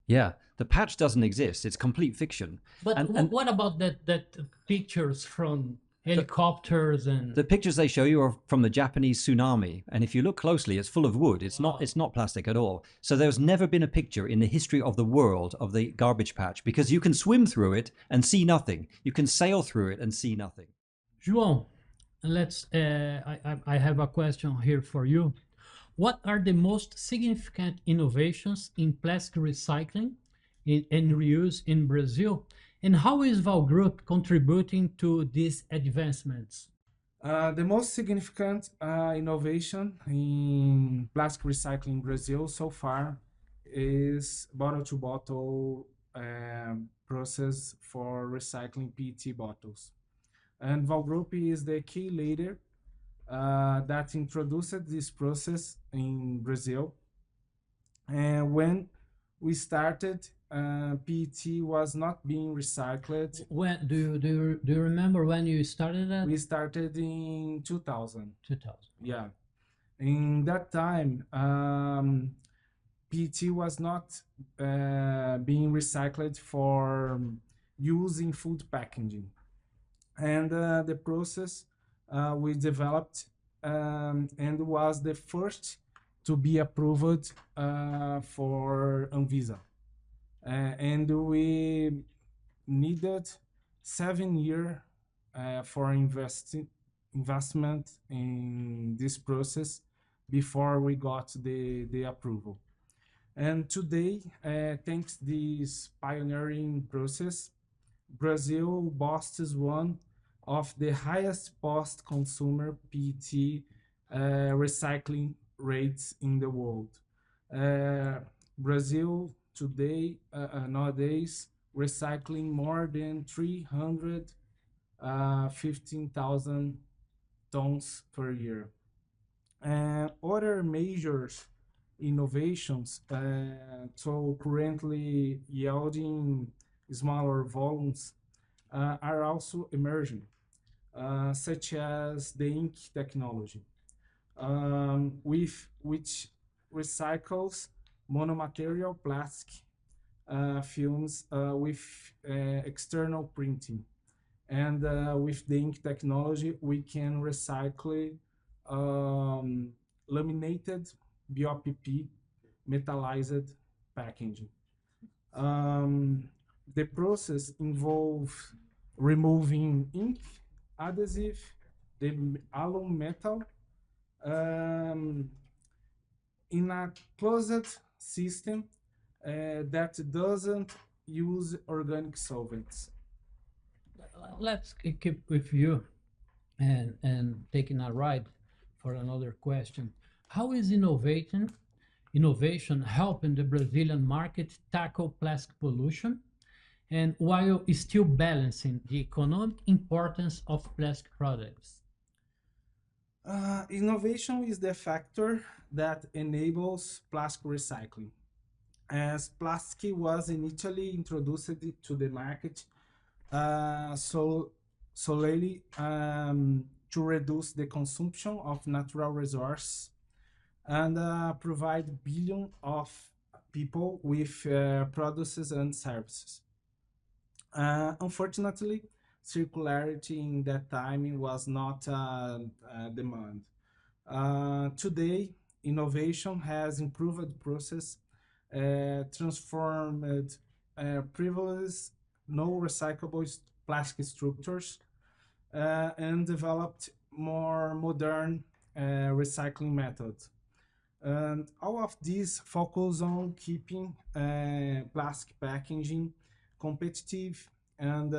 Yeah, the patch doesn't exist. It's complete fiction. But what about that pictures from helicopters and the pictures they show you are from the Japanese tsunami, and if you look closely, it's full of wood. It's not plastic at all. So there's never been a picture in the history of the world of the garbage patch, because you can swim through it and see nothing. You can sail through it and see nothing. João, let's. I have a question here for you. What are the most significant innovations in plastic recycling and reuse in Brazil? And how is Valgroup contributing to these advancements? The most significant innovation in plastic recycling in Brazil so far is bottle-to-bottle process for recycling PET bottles. And Valgroup is the key leader that introduced this process in Brazil. And when we started, PET was not being recycled. When do you remember when you started that? We started in 2000. 2000. Yeah. In that time, PET was not being recycled for use in food packaging. And the process we developed and was the first to be approved for Anvisa. And we needed 7 years for investment in this process before we got the approval. And today, thanks to this pioneering process, Brazil boasts one of the highest post-consumer PET recycling rates in the world. Brazil today, nowadays, recycling more than 315,000 tons per year. Other major innovations, so currently yielding smaller volumes, are also emerging. Such as the ink technology, which recycles monomaterial plastic films with external printing. And with the ink technology, we can recycle laminated BOPP metallized packaging. The process involves removing ink, adhesive, the alum metal in a closed system that doesn't use organic solvents. Let's keep with you and taking a ride for another question. How is innovation helping the Brazilian market tackle plastic pollution, and while still balancing the economic importance of plastic products? Innovation is the factor that enables plastic recycling. As plastic was initially introduced to the market solely to reduce the consumption of natural resources and provide billions of people with products and services. Unfortunately, circularity in that time was not demand. Today, innovation has improved the process, transformed previous no recyclable plastic structures, and developed more modern recycling methods. And all of these focus on keeping plastic packaging competitive and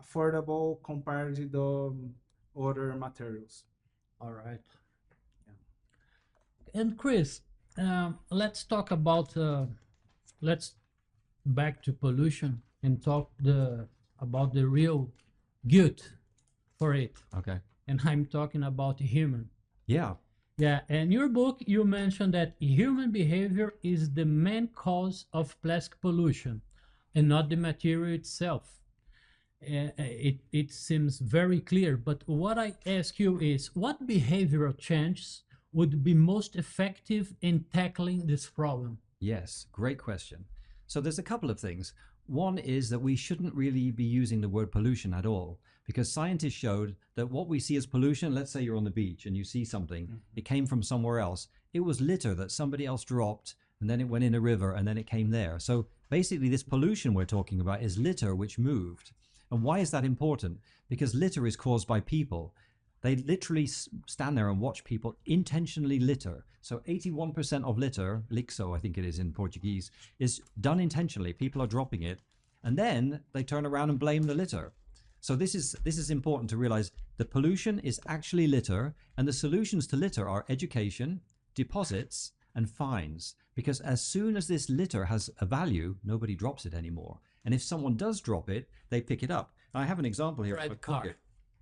affordable compared to the other materials. All right. Yeah. And Chris, let's talk about let's back to pollution and talk about the real guilt for it. Okay. and I'm talking about human. Yeah. Yeah, in your book, you mentioned that human behavior is the main cause of plastic pollution and not the material itself. It seems very clear, but what I ask you is what behavioral changes would be most effective in tackling this problem? Yes, great question. So there's a couple of things. One is that we shouldn't really be using the word pollution at all, because scientists showed that what we see as pollution, let's say you're on the beach and you see something, it came from somewhere else. It was litter that somebody else dropped, and then it went in a river, and then it came there. So basically this pollution we're talking about is litter which moved. And why is that important? Because litter is caused by people. They literally stand there and watch people intentionally litter. So 81% of litter, lixo I think it is in Portuguese, is done intentionally. People are dropping it, and then they turn around and blame the litter. So this is important to realize. The pollution is actually litter, and the solutions to litter are education, deposits, and fines. Because as soon as this litter has a value, nobody drops it anymore. And if someone does drop it, they pick it up. I have an example here. Red card.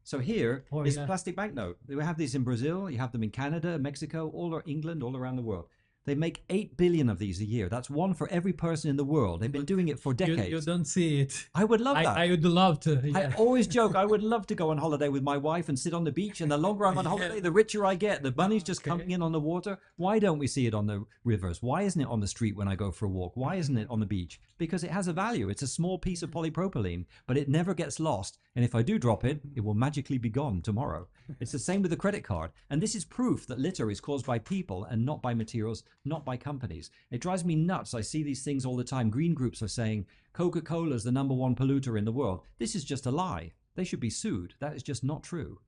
So here Oh, is yeah. a plastic banknote. We have these in Brazil, you have them in Canada, Mexico, all over England, all around the world. They make 8 billion of these a year. That's one for every person in the world. They've been doing it for decades. You don't see it. I would love that. I would love to. I Yeah. always joke, I would love to go on holiday with my wife and sit on the beach. And the longer I'm on holiday, the richer I get. The money's just coming in on the water. Why don't we see it on the rivers? Why isn't it on the street when I go for a walk? Why isn't it on the beach? Because it has a value. It's a small piece of polypropylene, but it never gets lost. And if I do drop it, it will magically be gone tomorrow. It's the same with the credit card. And this is proof that litter is caused by people and not by materials, not by companies. It drives me nuts. I see these things all the time. Green groups are saying Coca-Cola is the #1 polluter in the world. This is just a lie. They should be sued. That is just not true.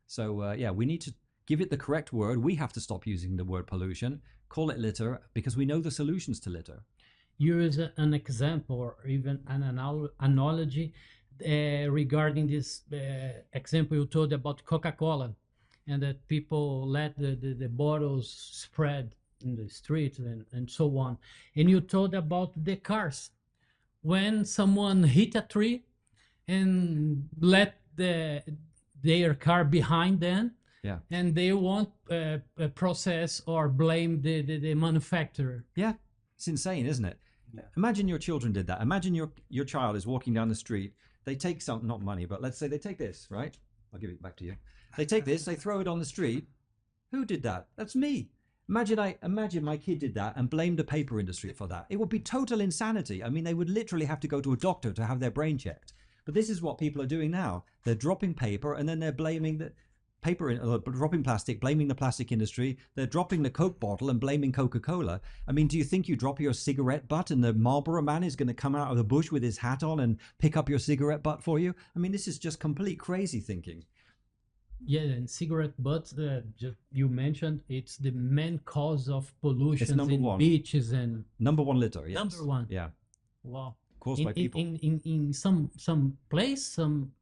So yeah, we need to give it the correct word. We have to stop using the word pollution, call it litter, because we know the solutions to litter. Use an example or even an analogy regarding this example you told about Coca-Cola, and that people let the bottles spread in the streets and so on. And you told about the cars. When someone hit a tree and let their car behind them, Yeah. and they won't process or blame the manufacturer. Yeah. It's insane, isn't it? Yeah. Imagine your children did that. Imagine your child is walking down the street. They take some, not money, but let's say they take this, right? I'll give it back to you. They take this, they throw it on the street. Who did that? That's me. Imagine my kid did that and blamed the paper industry for that. It would be total insanity. I mean, they would literally have to go to a doctor to have their brain checked. But this is what people are doing now. They're dropping paper and then they're blaming the paper, dropping plastic, blaming the plastic industry. They're dropping the Coke bottle and blaming Coca-Cola. I mean, do you think you drop your cigarette butt and the Marlboro man is going to come out of the bush with his hat on and pick up your cigarette butt for you? I mean, this is just complete crazy thinking. Yeah, and cigarette butts, you mentioned, it's the main cause of pollution in #1. beaches and #1 litter, yes. #1. Yeah, Wow. caused by people. In some place, some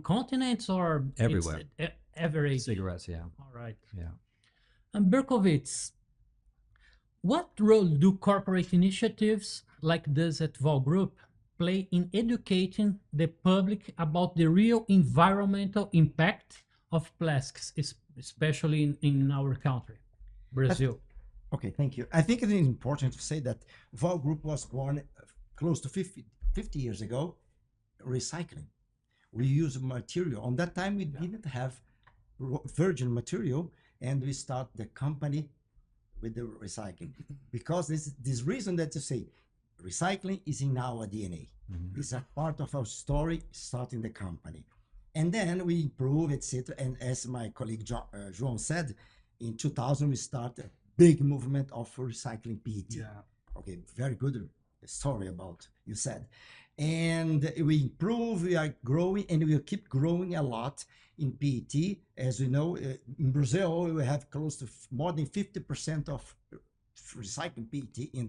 continents, or Everywhere. It's average. Cigarettes, yeah. All right. Yeah. And Berkovitz, what role do corporate initiatives like this at Valgroup play in educating the public about the real environmental impact of plastics, especially in our country, Brazil? Okay, thank you. I think it is important to say that Valgroup was born close to 50 years ago, recycling. We use material. On that time, we didn't have virgin material, and we start the company with the recycling. Because this reason that you say, recycling is in our DNA. Mhm. It's a part of our story, starting the company. And then we improve, etc. And as my colleague João said, in 2000, we started a big movement of recycling PET. Yeah. Okay, very good story about you said. And we improve, we are growing, and we will keep growing a lot in PET. As we know, in Brazil, we have close to more than 50% of recycling PET in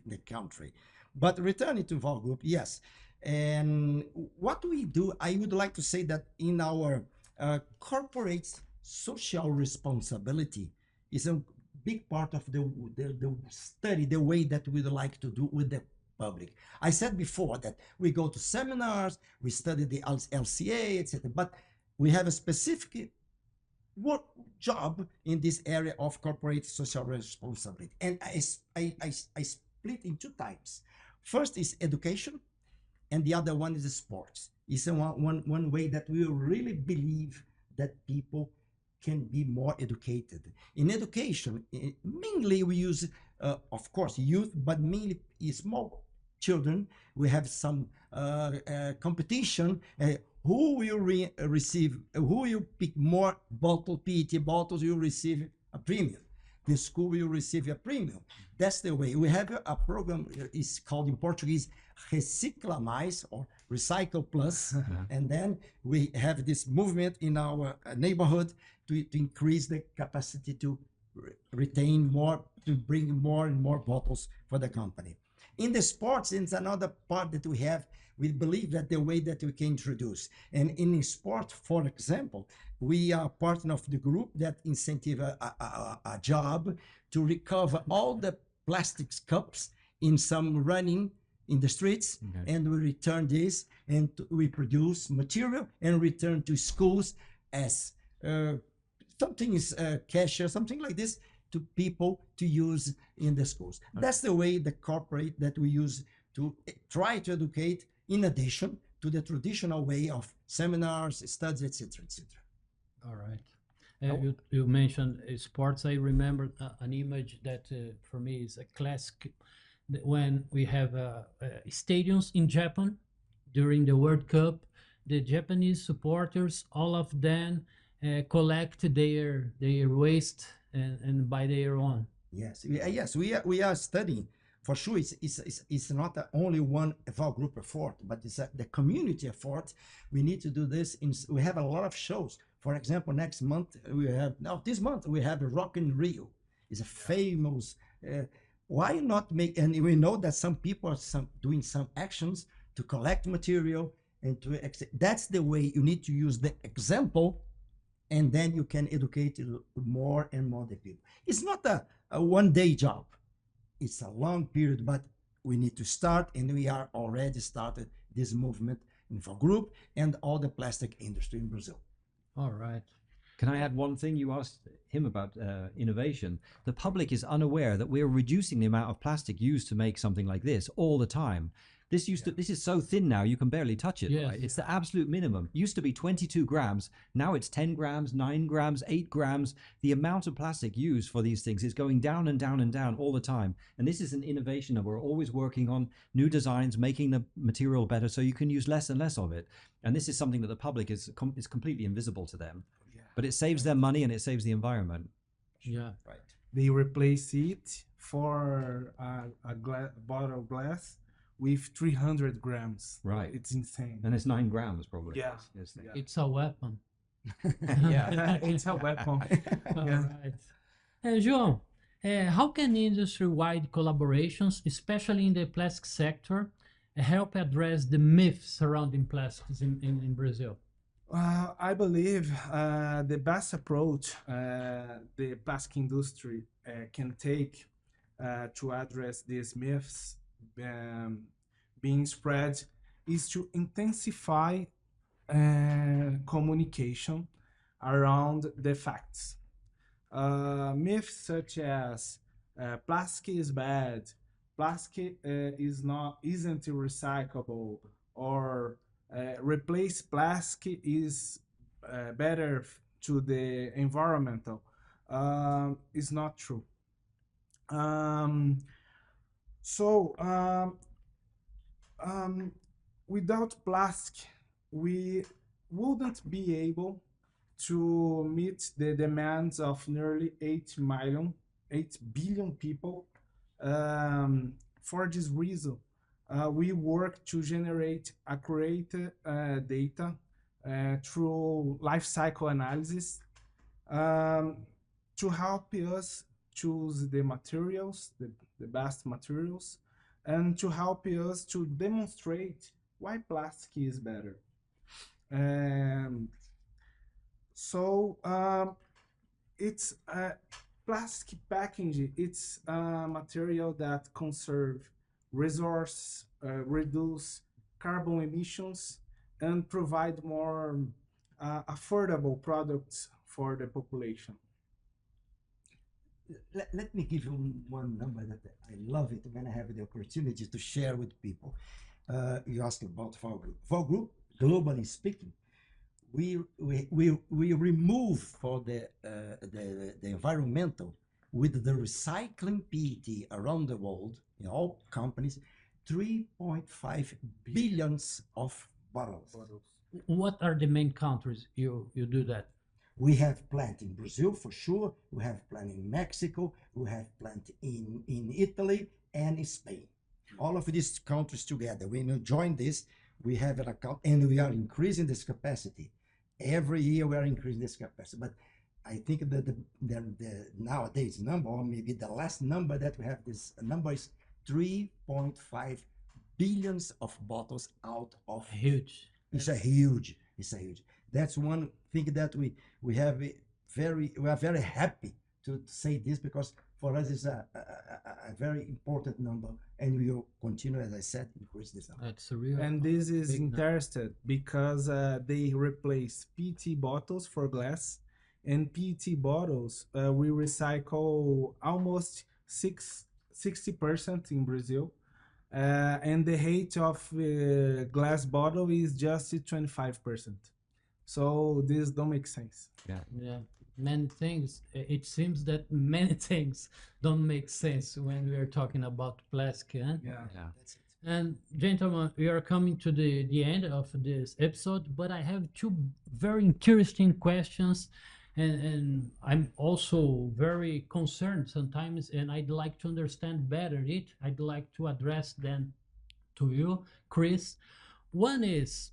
the country. But returning to Valgroup, yes. And what we do, I would like to say that in our corporate social responsibility is a big part of the study, the way that we'd like to do with the public. I said before that we go to seminars, we study the LCA, etc. But we have a specific work job in this area of corporate social responsibility. And I split in two types. First is education, and the other one is sports. It's one way that we really believe that people can be more educated. In education, mainly we use, of course, youth, but mainly small children. We have some competition. Who will receive, who will pick more PET bottles, will receive a premium. The school will receive a premium. That's the way. We have a program, it's called in Portuguese, Recicla Mais, or Recycle Plus. And then we have this movement in our neighborhood to increase the capacity to retain more, to bring more and more bottles for the company. In the sports, it's another part that we have. We believe that the way that we can introduce. And in sport, for example, we are part of the group that incentive a job to recover all the plastics cups in some running in the streets, and we return this, and we produce material and return to schools as something is cashier, something like this, to people to use in the schools. That's the way the corporate that we use to try to educate, in addition to the traditional way of seminars, studies, etc., etc. All right. You mentioned sports. I remember an image that for me is a classic. When we have stadiums in Japan during the World Cup, the Japanese supporters, all of them collect their waste and by their own. Yes, we are studying. For sure, it's not only one Valgroup effort, but it's the community effort. We need to do this. We have a lot of shows. For example, this month we have Rock in Rio. It's a famous. Why not make? And we know that some people are doing some actions to collect material and to. That's the way you need to use the example, and then you can educate more and more the people. It's not a one-day job. It's a long period, but we need to start, and we are already started this movement in Valgroup and all the plastic industry in Brazil. All right. Can I add one thing? You asked him about innovation. The public is unaware that we're reducing the amount of plastic used to make something like this all the time. This is so thin now you can barely touch it. Yes. Right? It's the absolute minimum. Used to be 22 grams. Now it's 10 grams, 9 grams, 8 grams. The amount of plastic used for these things is going down and down and down all the time. And this is an innovation that we're always working on, new designs, making the material better so you can use less and less of it. And this is something that the public is completely invisible to them. But it saves them money and it saves the environment. Yeah. Right. They replace it for a bottle of glass with 300 grams. Right. It's insane. And it's 9 grams probably. Yeah. It's a weapon. Yeah, it's a weapon. All right. João, how can industry-wide collaborations, especially in the plastic sector, help address the myths surrounding plastics in Brazil? I believe the best approach the plastic industry can take to address these myths being spread is to intensify communication around the facts. Myths such as plastic is bad, plastic isn't recyclable, or replace plastic is better to the environmental is not true. Without plastic, we wouldn't be able to meet the demands of nearly 8 billion people. For this reason, we work to generate accurate data through life cycle analysis to help us choose the materials, the best materials, and to help us to demonstrate why plastic is better. It's plastic packaging. It's a material that conserve resource, reduce carbon emissions, and provide more affordable products for the population. Let me give you one number that I love it when I have the opportunity to share with people. You asked about Valgroup. Valgroup, globally speaking, we remove for the environmental with the recycling PET around the world in all companies 3.5 billions of bottles. What are the main countries you do that? We have plant in Brazil for sure. We have plant in Mexico. We have plant in Italy and in Spain. All of these countries together. When you join this, we have an account and we are increasing this capacity. Every year we are increasing this capacity. But I think that the nowadays number, or maybe the last number that we have, this number is 3.5 billions of bottles out of. Huge. It's a huge. That's one thing that we are very happy to say this, because for us it's a very important number, and we will continue, as I said, increase this number. That's a real. And this is big interesting because they replace PET bottles for glass, and PET bottles we recycle almost 60% in Brazil, and the rate of glass bottle is just 25%. So this don't make sense. Yeah, many things. It seems that many things don't make sense when we are talking about plastic. Huh? Yeah. That's it. And gentlemen, we are coming to the end of this episode, but I have two very interesting questions, and I'm also very concerned sometimes, and I'd like to understand better it. I'd like to address them to you, Chris. One is,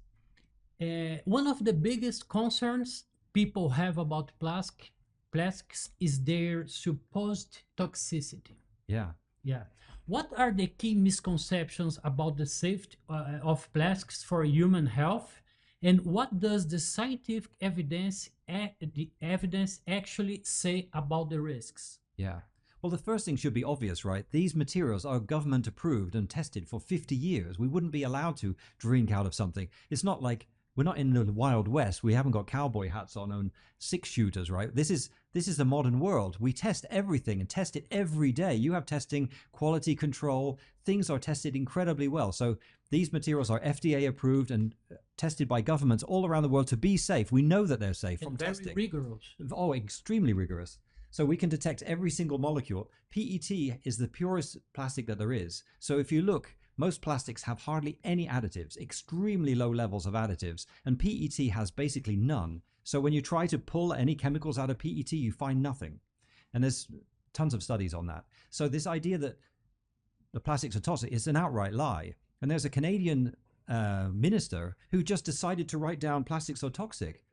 one of the biggest concerns people have about plastics is their supposed toxicity. Yeah. Yeah. What are the key misconceptions about the safety of plastics for human health, and what does the scientific evidence actually say about the risks? Yeah. Well, the first thing should be obvious, right? These materials are government approved and tested for 50 years. We wouldn't be allowed to drink out of something. It's not like we're not in the Wild West. We haven't got cowboy hats on and 6-shooters, right? This is the modern world. We test everything and test it every day. You have testing, quality control. Things are tested incredibly well. So these materials are FDA approved and tested by governments all around the world to be safe. We know that they're safe from And very testing. rigorous. Oh, extremely rigorous. So we can detect every single molecule. PET is the purest plastic that there is. So if you look, most plastics have hardly any additives, extremely low levels of additives, and PET has basically none. So when you try to pull any chemicals out of PET, you find nothing. And there's tons of studies on that. So this idea that the plastics are toxic is an outright lie. And there's a Canadian minister who just decided to write down plastics are toxic.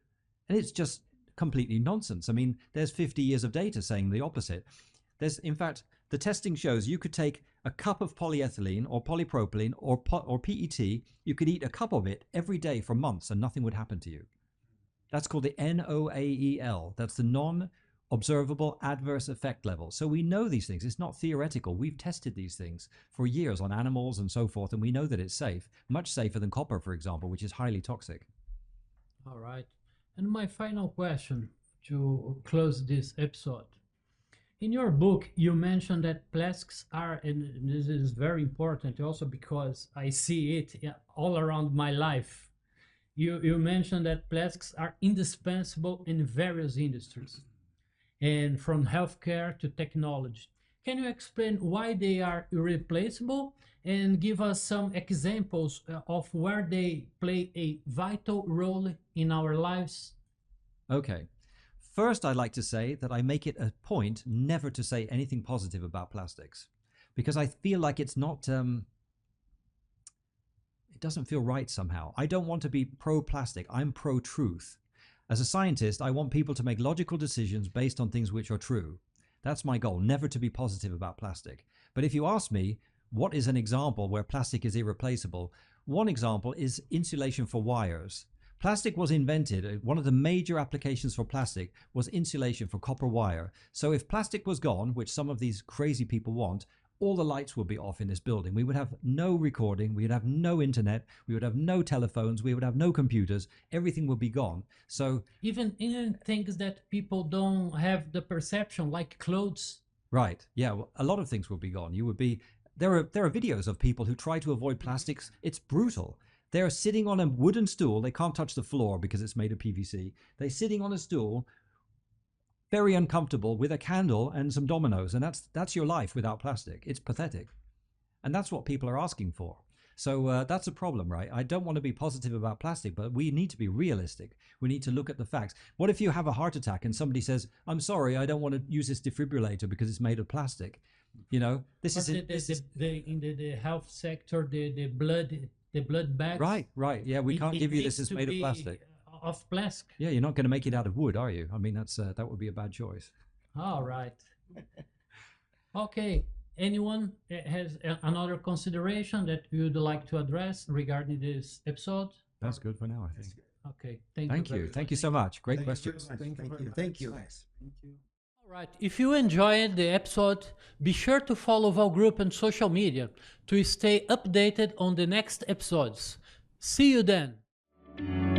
And it's just completely nonsense. I mean, there's 50 years of data saying the opposite. In fact, the testing shows you could take a cup of polyethylene or polypropylene or PET, you could eat a cup of it every day for months and nothing would happen to you. That's called the NOAEL. That's the non-observable adverse effect level. So we know these things. It's not theoretical. We've tested these things for years on animals and so forth, and we know that it's safe, much safer than copper, for example, which is highly toxic. All right. And my final question to close this episode. In your book, you mentioned that plastics are, and this is very important also because I see it all around my life. You mentioned that plastics are indispensable in various industries, and from healthcare to technology. Can you explain why they are irreplaceable and give us some examples of where they play a vital role in our lives? Okay. First, I'd like to say that I make it a point never to say anything positive about plastics, because I feel like it's not, it doesn't feel right somehow. I don't want to be pro-plastic. I'm pro-truth. As a scientist, I want people to make logical decisions based on things which are true. That's my goal, never to be positive about plastic. But if you ask me, what is an example where plastic is irreplaceable? One example is insulation for wires. Plastic was invented, one of the major applications for plastic was insulation for copper wire. So if plastic was gone, which some of these crazy people want, all the lights would be off in this building. We would have no recording. We would have no internet. We would have no telephones. We would have no computers. Everything would be gone. So even things that people don't have the perception, like clothes. right, yeah, well, a lot of things would be gone. You would be there are videos of people who try to avoid plastics. It's brutal. They're sitting on a wooden stool. They can't touch the floor because it's made of PVC. They're sitting on a stool, very uncomfortable, with a candle and some dominoes, and that's your life without plastic. It's pathetic, and that's what people are asking for. So that's a problem, right? I don't want to be positive about plastic, but we need to be realistic. We need to look at the facts. What if you have a heart attack and somebody says, "I'm sorry, I don't want to use this defibrillator because it's made of plastic"? You know, this is in the health sector, the blood bags. right. Yeah, we can't give you this needs is to made of be plastic. Of plastic. Yeah, you're not going to make it out of wood, are you? I mean, that would be a bad choice. All right. Okay. Anyone has another consideration that you would like to address regarding this episode? That's good for now, I think. Okay. Thank you so much. Great questions. Thank you. All right. If you enjoyed the episode, be sure to follow Valgroup on social media to stay updated on the next episodes. See you then.